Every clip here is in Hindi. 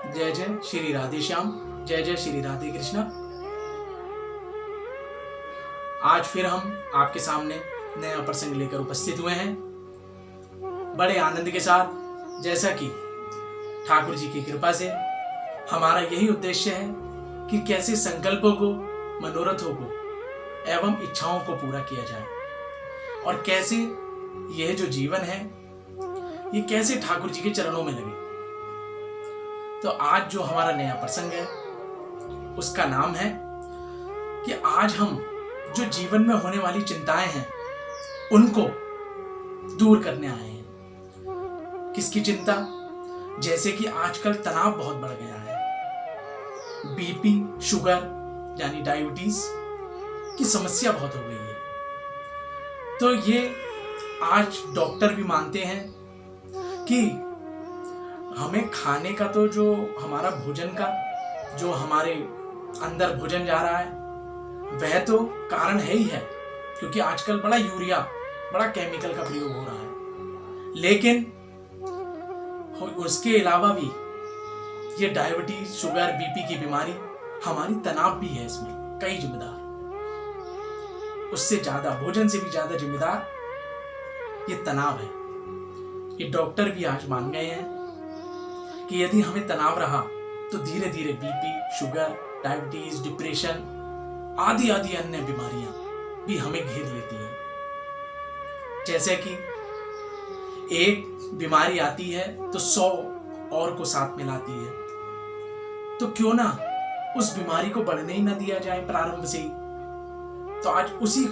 जय जय श्री राधे श्याम, जय जय श्री राधे कृष्णा। आज फिर हम आपके सामने नया प्रसंग लेकर उपस्थित हुए हैं बड़े आनंद के साथ। जैसा कि ठाकुर जी की कृपा से हमारा यही उद्देश्य है कि कैसे संकल्पों को, मनोरथों को एवं इच्छाओं को पूरा किया जाए और कैसे यह जो जीवन है ये कैसे ठाकुर जी के चरणों में लगे। तो आज जो हमारा नया प्रसंग है उसका नाम है कि आज हम जो जीवन में होने वाली चिंताएं हैं उनको दूर करने आए हैं। किसकी चिंता? जैसे कि आजकल तनाव बहुत बढ़ गया है, बीपी, शुगर यानी डायबिटीज की समस्या बहुत हो गई है। तो ये आज डॉक्टर भी मानते हैं कि हमें खाने का तो जो हमारा भोजन का जो हमारे अंदर भोजन जा रहा है वह तो कारण है ही है, क्योंकि आजकल बड़ा यूरिया, बड़ा केमिकल का प्रयोग हो रहा है। लेकिन उसके अलावा भी ये डायबिटीज, शुगर, बीपी की बीमारी, हमारी तनाव भी है इसमें कई जिम्मेदार। उससे ज्यादा, भोजन से भी ज्यादा जिम्मेदार ये तनाव है। ये डॉक्टर भी आज मान गए हैं कि यदि हमें तनाव रहा तो धीरे धीरे बीपी, शुगर, डायबिटीज, डिप्रेशन आदि आदि अन्य बीमारियां भी हमें घेर लेती हैं। जैसे कि एक बीमारी आती है तो 100 और को साथ में लाती है, तो क्यों ना उस बीमारी को बढ़ने ही ना दिया जाए प्रारंभ से ही। तो आज उसी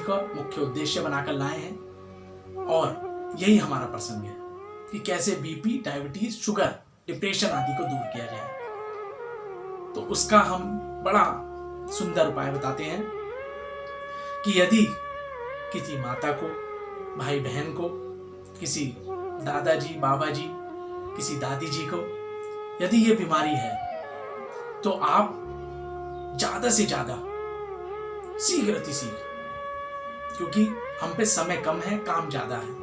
को मुख्य उद्देश्य बनाकर लाए हैं और यही हमारा प्रसंग है कि कैसे बीपी, डायबिटीज, शुगर, डिप्रेशन आदि को दूर किया जाए। तो उसका हम बड़ा सुंदर उपाय बताते हैं कि यदि किसी माता को, भाई बहन को, किसी दादाजी, बाबा जी, किसी दादी जी को यदि ये बीमारी है तो आप ज्यादा से ज्यादा शीघ्र अतिशीघ्र, क्योंकि हम पे समय कम है, काम ज्यादा है,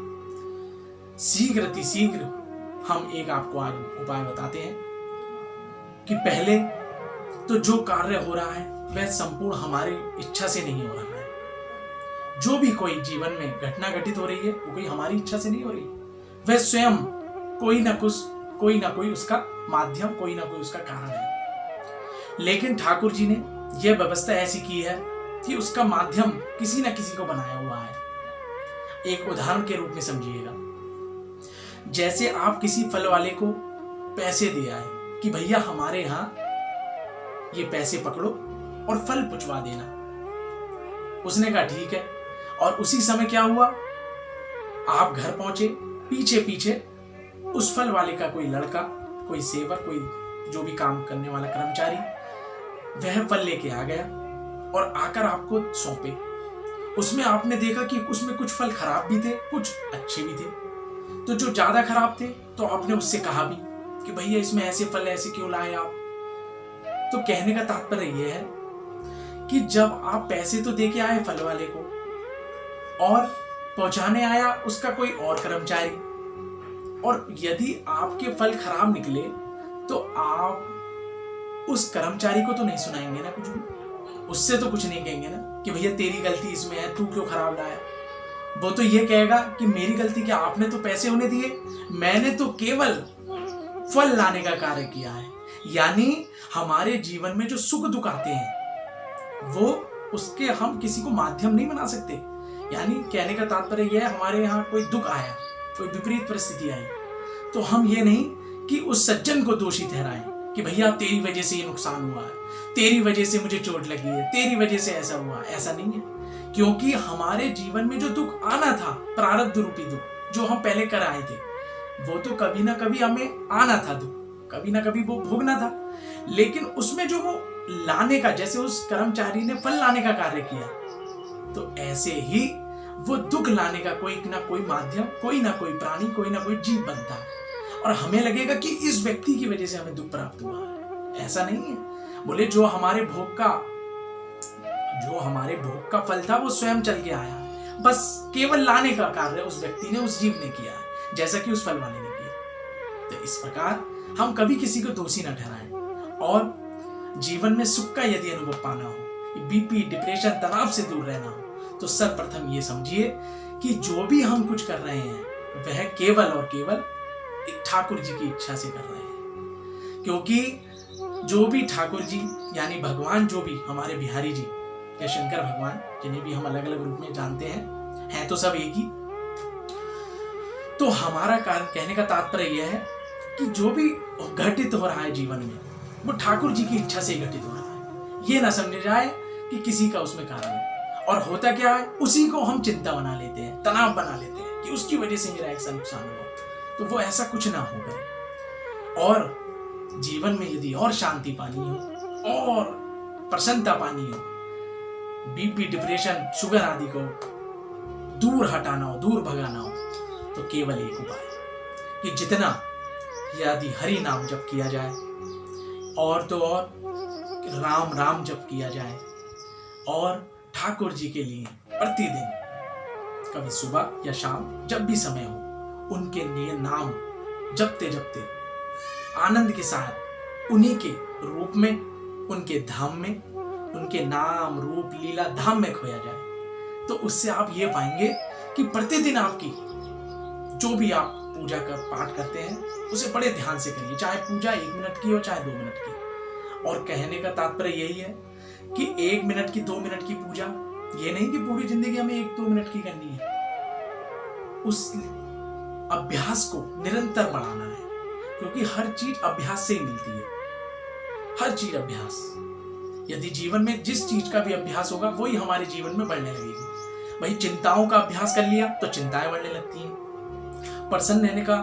शीघ्र अतिशीघ्र हम एक आपको आज उपाय बताते हैं कि पहले तो जो कार्य हो रहा है वह संपूर्ण हमारी इच्छा से नहीं हो रहा है। जो भी कोई जीवन में घटना घटित हो रही है वो कोई हमारी इच्छा से नहीं हो रही, वह स्वयं कोई ना कोई उसका माध्यम, कोई ना कोई उसका कारण है। लेकिन ठाकुर जी ने यह व्यवस्था ऐसी की है कि उसका माध्यम किसी ना किसी को बनाया हुआ है। एक उदाहरण के रूप में समझिएगा, जैसे आप किसी फल वाले को पैसे दे आए कि भैया हमारे यहां ये पैसे पकड़ो और फल पुचवा देना। उसने कहा ठीक है, और उसी समय क्या हुआ, आप घर पहुंचे, पीछे पीछे उस फल वाले का कोई लड़का, कोई सेवक, कोई जो भी काम करने वाला कर्मचारी वह फल लेके आ गया और आकर आपको सौंपे। उसमें आपने देखा कि उसमें कुछ फल खराब भी थे, कुछ अच्छे भी थे। तो जो ज्यादा खराब थे तो आपने उससे कहा भी कि भैया इसमें ऐसे फल ऐसे क्यों लाए आप। तो कहने का तात्पर्य यह है कि जब आप पैसे तो देके आए फल वाले को और पहुंचाने आया उसका कोई और कर्मचारी, और यदि आपके फल खराब निकले तो आप उस कर्मचारी को तो नहीं सुनाएंगे ना कुछ भी, उससे तो कुछ नहीं कहेंगे ना कि भैया तेरी गलती इसमें है, तू क्यों खराब लाया। वो तो ये कहेगा कि मेरी गलती क्या, आपने तो पैसे उन्हें दिए, मैंने तो केवल फल लाने का कार्य किया है। यानी हमारे जीवन में जो सुख दुख आते हैं वो उसके हम किसी को माध्यम नहीं बना सकते। यानी कहने का तात्पर्य यह है, हमारे यहाँ कोई दुख आया, कोई विपरीत परिस्थिति आई, तो हम ये नहीं कि उस सज्जन को दोषी ठहराएं कि भैया तेरी वजह से ये नुकसान हुआ है, तेरी वजह से मुझे चोट लगी है, तेरी वजह से ऐसा हुआ। ऐसा नहीं है, क्योंकि हमारे जीवन में जो दुख आना था, प्रारब्ध रूपी दुख जो हम पहले कर आए थे, वो तो कभी ना कभी हमें आना था, दुख कभी ना कभी वो भोगना था। लेकिन उसमें जो वो लाने का, जैसे उस कर्मचारी ने फल लाने का कार्य किया, तो ऐसे ही वो दुख लाने का कोई ना कोई माध्यम, कोई ना कोई प्राणी, कोई ना कोई जीव बनता है, और हमें लगेगा कि इस व्यक्ति की वजह से हमें दुख प्राप्त हुआ है। ऐसा नहीं है। बोले जो हमारे भोग का फल था वो स्वयं चल के आया, बस केवल लाने का कार्य उस व्यक्ति ने, उस जीव ने किया है। जैसा कि उस फल वाले ने किया। तो इस प्रकार हम कभी किसी को दोषी न ठहराएं और जीवन में सुख का यदि अनुभव पाना हो, बीपी, डिप्रेशन, तनाव से दूर रहना हो, तो सर्वप्रथम ये समझिए कि जो भी हम कुछ कर रहे हैं वह केवल और केवल एक ठाकुर जी की इच्छा से कर रहे हैं। क्योंकि जो भी ठाकुर जी यानी भगवान, जो भी हमारे बिहारी जी या शंकर भगवान, जिन्हें भी हम अलग अलग रूप में जानते हैं तो सब एक ही। तो हमारा कारण कहने का तात्पर्य यह है कि जो भी घटित हो रहा है जीवन में वो ठाकुर जी की इच्छा से ही घटित हो रहा है। ये ना समझे जाए कि किसी का उसमें कारण है। और होता क्या है, उसी को हम चिंता बना लेते हैं, तनाव बना लेते हैं कि उसकी वजह से मेरा ऐसा नुकसान हुआ। तो वो ऐसा कुछ ना होगा। और जीवन में यदि और शांति पानी हो और प्रसन्नता पानी हो, बीपी, डिप्रेशन, शुगर आदि को दूर हटाना हो, दूर भगाना हो, तो केवल एक उपाय कि जितना यदि हरि नाम जप किया जाए और तो और राम राम जप किया जाए और ठाकुर जी के लिए प्रतिदिन कभी सुबह या शाम जब भी समय हो उनके लिए नाम जपते जपते आनंद के साथ उन्हीं के रूप में, उनके धाम में, उनके नाम रूप लीला धाम में खोया जाए, तो उससे आप ये पाएंगे कि प्रतिदिन आपकी जो भी आप पूजा का पाठ करते हैं उसे बड़े ध्यान से करिए, चाहे पूजा 1 मिनट की हो चाहे 2 मिनट की। और कहने का तात्पर्य यही है कि 1 मिनट की, 2 मिनट की पूजा ये नहीं कि पूरी जिंदगी हमें 1-2 मिनट की करनी है। उस अभ्यास को निरंतर बढ़ाना है, क्योंकि हर चीज अभ्यास से ही मिलती है। हर चीज अभ्यास, यदि जीवन में जिस चीज का भी अभ्यास होगा वही हमारे जीवन में बढ़ने लगेगी। वही चिंताओं का अभ्यास कर लिया तो चिंताएं बढ़ने लगती हैं, प्रसन्न रहने का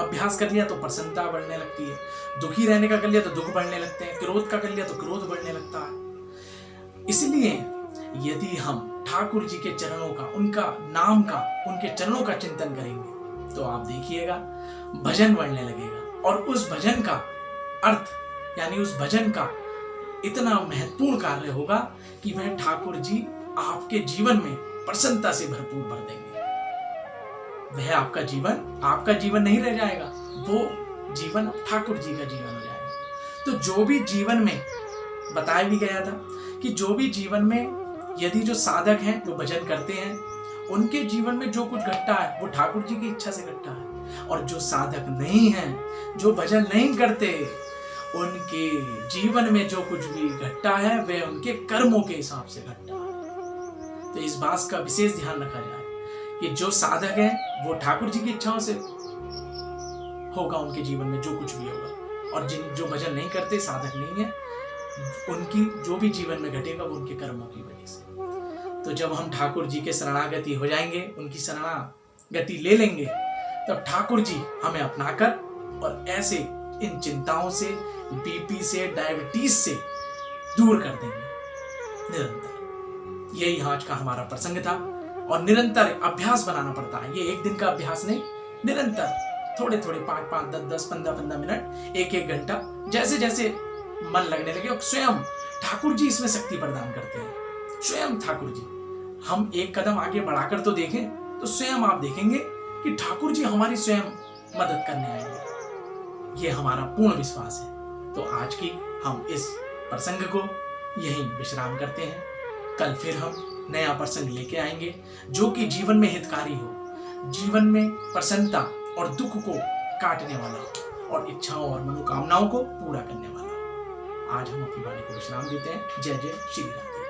अभ्यास कर लिया तो प्रसन्नता बढ़ने लगती है, दुखी रहने का कर लिया तो दुख बढ़ने लगते हैं, क्रोध का कर लिया तो क्रोध बढ़ने लगता है। इसलिए यदि हम ठाकुर जी के चरणों का, उनका नाम का, उनके चरणों का चिंतन करेंगे तो आप देखिएगा भजन बढ़ने लगेगा। और उस भजन का अर्थ यानी उस भजन का इतना महत्वपूर्ण कार्य होगा कि वह ठाकुर जी आपके जीवन में प्रसन्नता से भरपूर भर देंगे। वह आपका जीवन नहीं रह जाएगा, वो जीवन ठाकुर जी का जीवन हो जाएगा। तो जो भी जीवन में बताया भी गया था कि जो भी जीवन में यदि जो साधक हैं वो भजन करते हैं, उनके जीवन में जो कुछ घटता है वो ठाकुर जी की इच्छा से घटता है। और जो साधक नहीं हैं, जो भजन नहीं करते, उनके जीवन में जो कुछ भी घटता है वह उनके कर्मों के हिसाब से घटता है। तो इस बात का विशेष ध्यान रखा जाए कि जो साधक है वो ठाकुर जी की इच्छाओं से होगा, उनके जीवन में जो कुछ भी होगा। और जो भजन नहीं करते, साधक नहीं है, उनकी जो भी जीवन में घटेगा वो उनके कर्मों की वजह से। तो जब हम ठाकुर जी के शरणागति हो जाएंगे, उनकी शरणागति ले लेंगे, तब ठाकुर जी हमें अपनाकर और ऐसे इन चिंताओं से, बीपी से, डायबिटीज से दूर कर देंगे निरंतर। यही आज का हमारा प्रसंग था। और निरंतर अभ्यास बनाना पड़ता है, ये एक दिन का अभ्यास नहीं, निरंतर थोड़े थोड़े 5-5, 10-10, 15-15 मिनट, 1-1 घंटा, जैसे जैसे मन लगने लगे। और स्वयं ठाकुर जी इसमें शक्ति प्रदान करते हैं। स्वयं ठाकुर जी, हम एक कदम आगे बढ़ाकर तो देखें तो स्वयं आप देखेंगे कि ठाकुर जी हमारी स्वयं मदद करने आएंगे। ये हमारा पूर्ण विश्वास है। तो आज की हम इस प्रसंग को यहीं विश्राम करते हैं। कल फिर हम नया प्रसंग लेके आएंगे जो कि जीवन में हितकारी हो, जीवन में प्रसन्नता और दुख को काटने वाला हो और इच्छाओं और मनोकामनाओं को पूरा करने वाला हो। आज हम अपनी वाणी को विश्राम देते हैं। जय जय श्री राधे।